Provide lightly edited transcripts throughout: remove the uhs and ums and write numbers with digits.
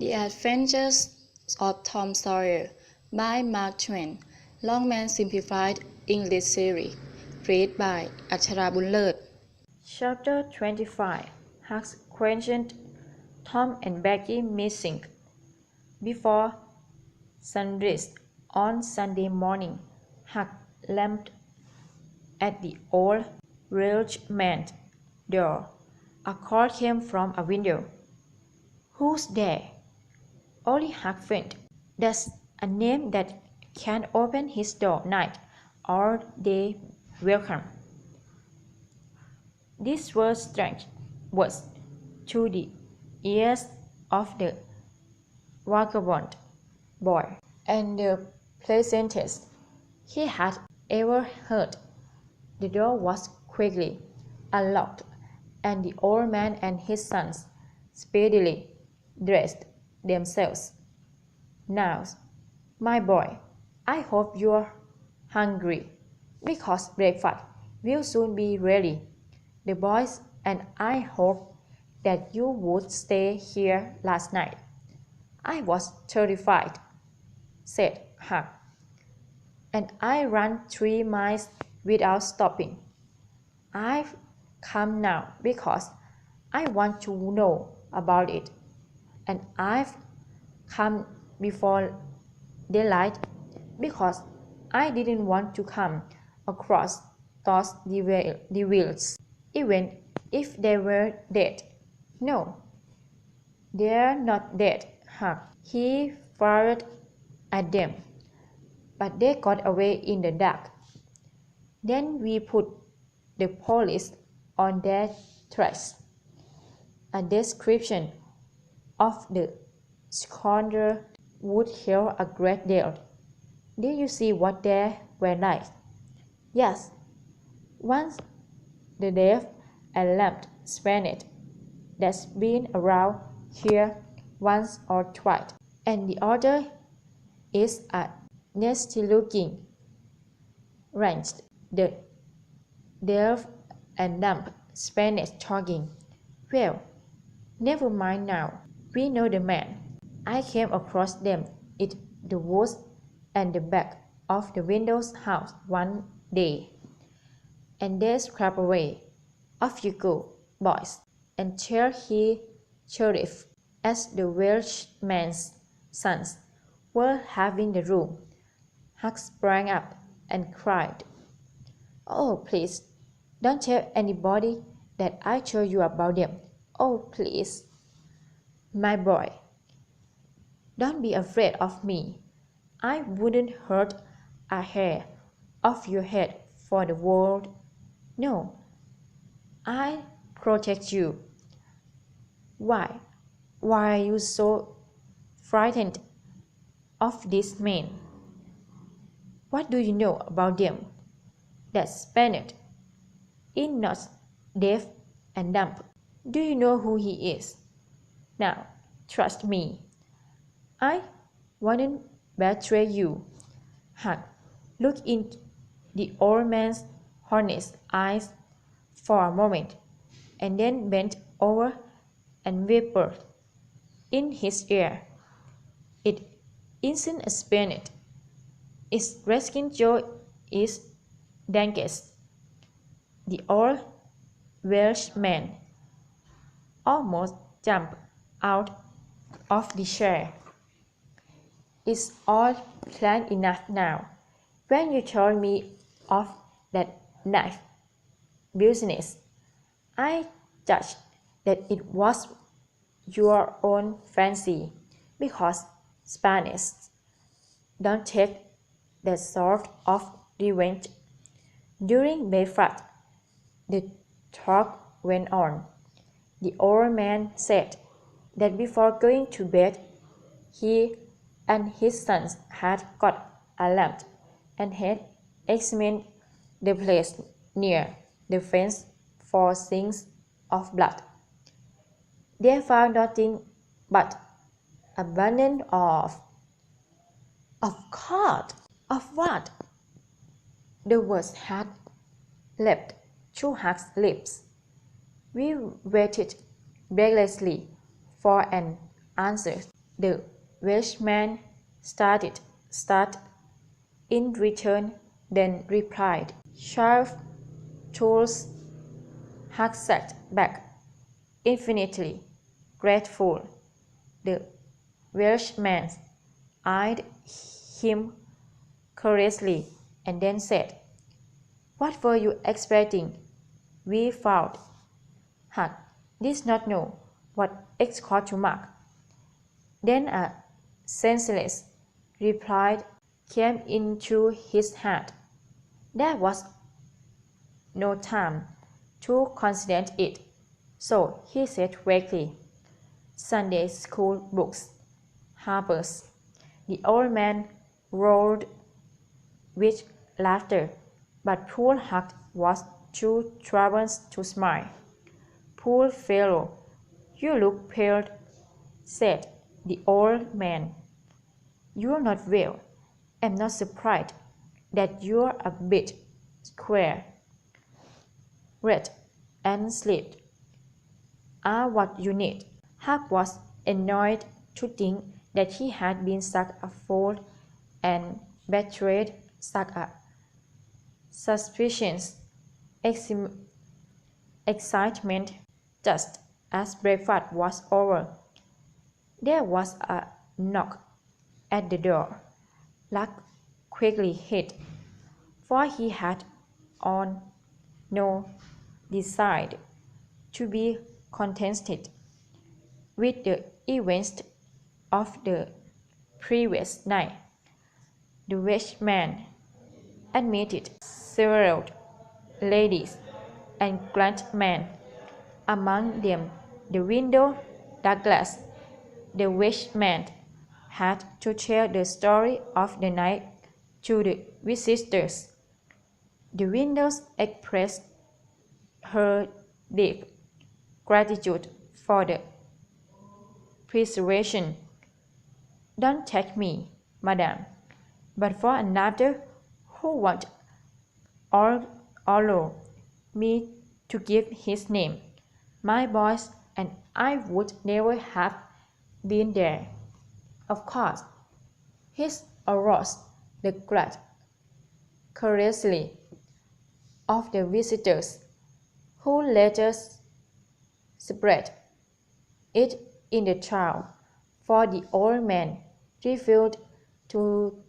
The Adventures of Tom Sawyer by Mark Twain Longman Simplified English Series Read by อัชราบุญเลิศ Chapter 25 Huck's questioned Tom and Becky missing. Before sunrise on Sunday morning, Huck lamped at the old ranchman's door. A call came from a window. "Who's there?" Only Huck went. "That's a name that can open his door night or day welcome." These were strange words to the ears of the vagabond boy, and the pleasantest he had ever heard. The door was quickly unlocked, and the old man and his sons speedily dressed themselves. "Now, my boy, I hope you're hungry, because breakfast will soon be ready. The boys and I hoped that you would stay here last night." "I was terrified," said Huck, "and I ran 3 miles without stopping. I've come now because I want to know about it, and I've come before daylight because I didn't want to come across those devils, even if they were dead." "No, they're not dead, Huck." He fired at them, "but they got away in the dark. Then we put the police on their tracks." A description of the scoundrel would help a great deal. "Did you see what they were like?" "Yes, one's the deaf and lamp Spaniard that's been around here once or twice, and the other is a nasty-looking wretch, the deaf and dumb Spanish talking." "Well, never mind now. We know the man. I came across them in the woods and the back of the widow's house one day, and they scraped away. Off you go, boys, and tell the sheriff." As the Welshman's sons were leaving the room, Huck sprang up and cried, "Oh, please, don't tell anybody that I told you about them. Oh, please." "My boy, don't be afraid of me. I wouldn't hurt a hair of your head for the world. No, I'll protect you." Why are you so frightened of these men? What do you know about them? That Spaniard is not deaf and dumb. Do you know who he is? Now, trust me. I wouldn't betray you." Huck looked into the old man's honest eyes for a moment, and then bent over and whispered in his ear, "It isn't a Spaniard. It's Redskin Joe is dankest." The old Welshman almost jumped out of the chair. "It's all plain enough now. When you told me of that knife business, I judged that it was your own fancy, because Spaniards don't take that sort of revenge." During breakfast, the talk went on. The old man said that before going to bed, he and his sons had got a lamp and had examined the place near the fence for signs of blood. They found nothing but abundance of course. Of what? The words had leapt to Huck's lips. We waited breathlessly for an answer. The Welshman started in return, then replied, "Sharp tools." Huck sat back, infinitely grateful. The Welshman eyed him curiously and then said, "What were you expecting? We found." Huck did not know what escort to mark. Then a senseless reply came into his head. There was no time to consider it, so he said vaguely, "Sunday school books, Harper's." The old man roared with laughter, but poor Huck was too troubled to smile. "Poor fellow, you look pale," said the old man. "You're not well. I'm not surprised that you're a bit square. Rest and sleep are what you need." Huck was annoyed to think that he had been such a fool and betrayed such a suspicious excitement. Just as breakfast was over, there was a knock at the door. Huck quickly hid, for he had on no desire to be contented with the events of the previous night. The Welshman admitted several ladies and gentlemen, among them the widow Douglas. The Welshman had to tell the story of the night to the visitors. The widow expressed her deep gratitude for the preservation. "Don't take me, madam, but for another who won't allow me to give his name. My boys and I would never have been there." Of course, his aroused the glad curiosity of the visitors, who later spread it in the town, for the old man refused to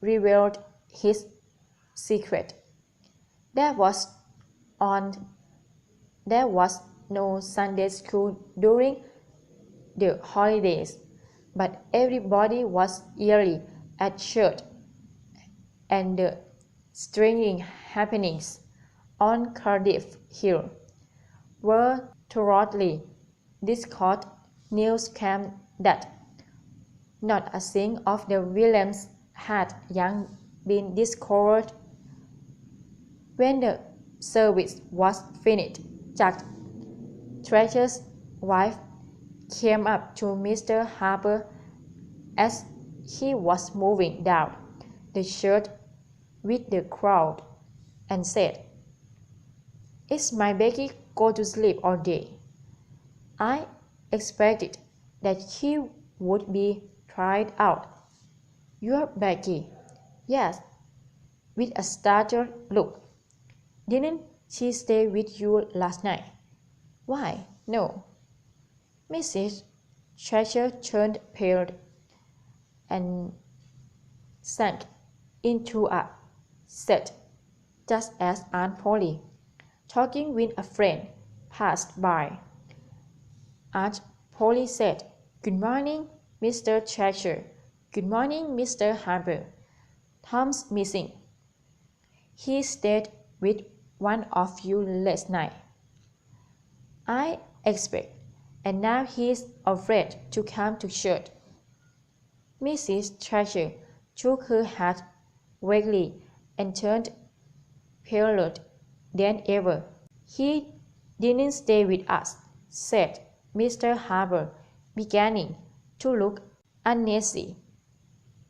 reveal his secret. There was no Sunday school during the holidays, but everybody was early at church, and the strange happenings on Cardiff Hill were thoroughly discussed. News came that not a thing of the Williams had yet been discovered. When the service was finished, Jack Thatcher's wife came up to Mr. Harper as he was moving down the church with the crowd and said, "Is my Becky go to sleep all day? I expected that she would be tried out." "Your Becky?" "Yes," with a startled look. "Didn't she stay with you last night?" "Why, no." Mrs. Thatcher turned pale and sank into a seat just as Aunt Polly, talking with a friend, passed by. Aunt Polly said, "Good morning, Mr. Thatcher." "Good morning, Mr. Harper. Tom's missing. He stayed with one of you last night, I expect, and now he's afraid to come to church." Mrs. Thatcher shook her head vaguely and turned paler than ever. "He didn't stay with us," said Mr. Harper, beginning to look uneasy.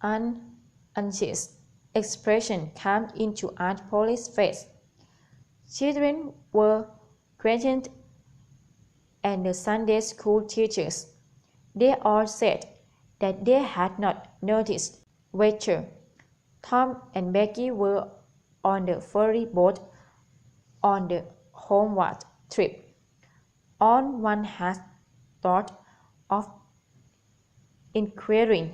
An anxious expression came into Aunt Polly's face. Children were questioned, and the Sunday school teachers, they all said that they had not noticed weather. Tom and Becky were on the ferry boat on the homeward trip. On one had thought of inquiring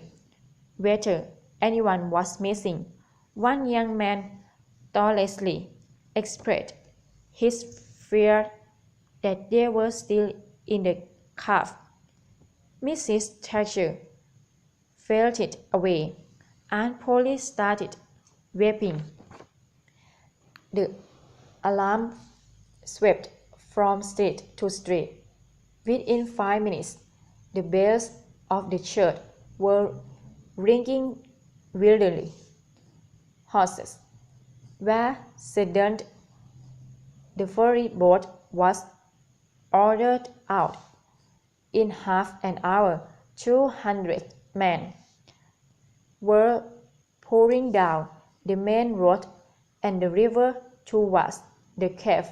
whether anyone was missing. One young man thoughtlessly expressed his fear that they were still in the cave. Mrs. Thatcher felt it away, and Polly started weeping. The alarm swept from street to street. Within 5 minutes, the bells of the church were ringing wildly. Horses were saddled. The ferry boat was ordered out. In half an hour, 200 men were pouring down the main road and the river towards the cave.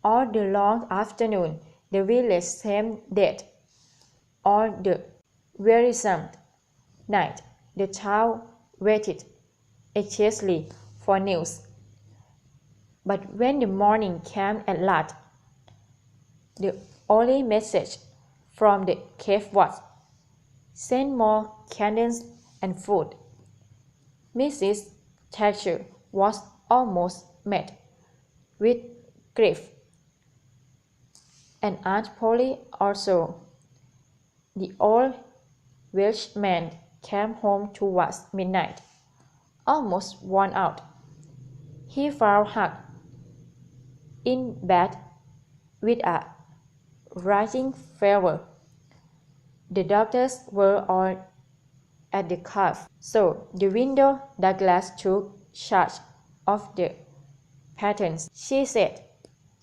All the long afternoon, the village seemed dead. All the wearisome night, the town waited anxiously for news. But when the morning came at last, the only message from the cave was, "Send more candles and food." Mrs. Thatcher was almost mad with grief, and Aunt Polly also. The old Welshman came home towards midnight, almost worn out. He found Huck in bed with a raging fever. The doctors were all at the cave, so the widow Douglas took charge of the patents. She said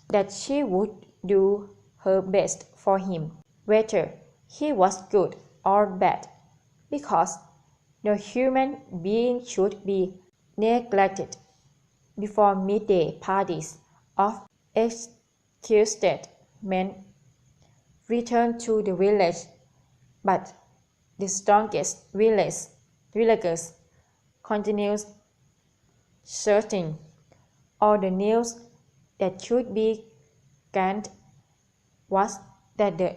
that she would do her best for him, whether he was good or bad, because no human being should be neglected before midday parties of exhausted men returned to the village. But the strongest villagers continued searching. All the news that should be gained was that the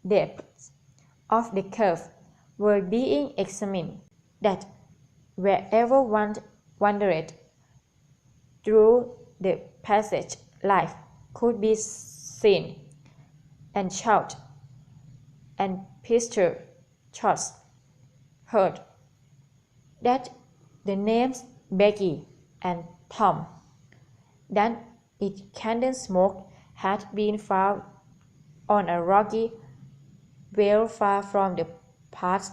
depths of the cave were being examined, that wherever one wandered through the passage, life could be seen, and shout and pistol shots heard, that the names Becky and Tom, that its candle smoke had been found on a rocky vale far from the paths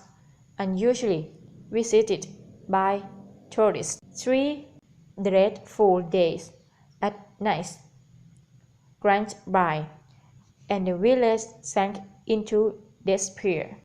unusually visited by tourists. 3 dreadful days at night glanced by, and the village sank into despair.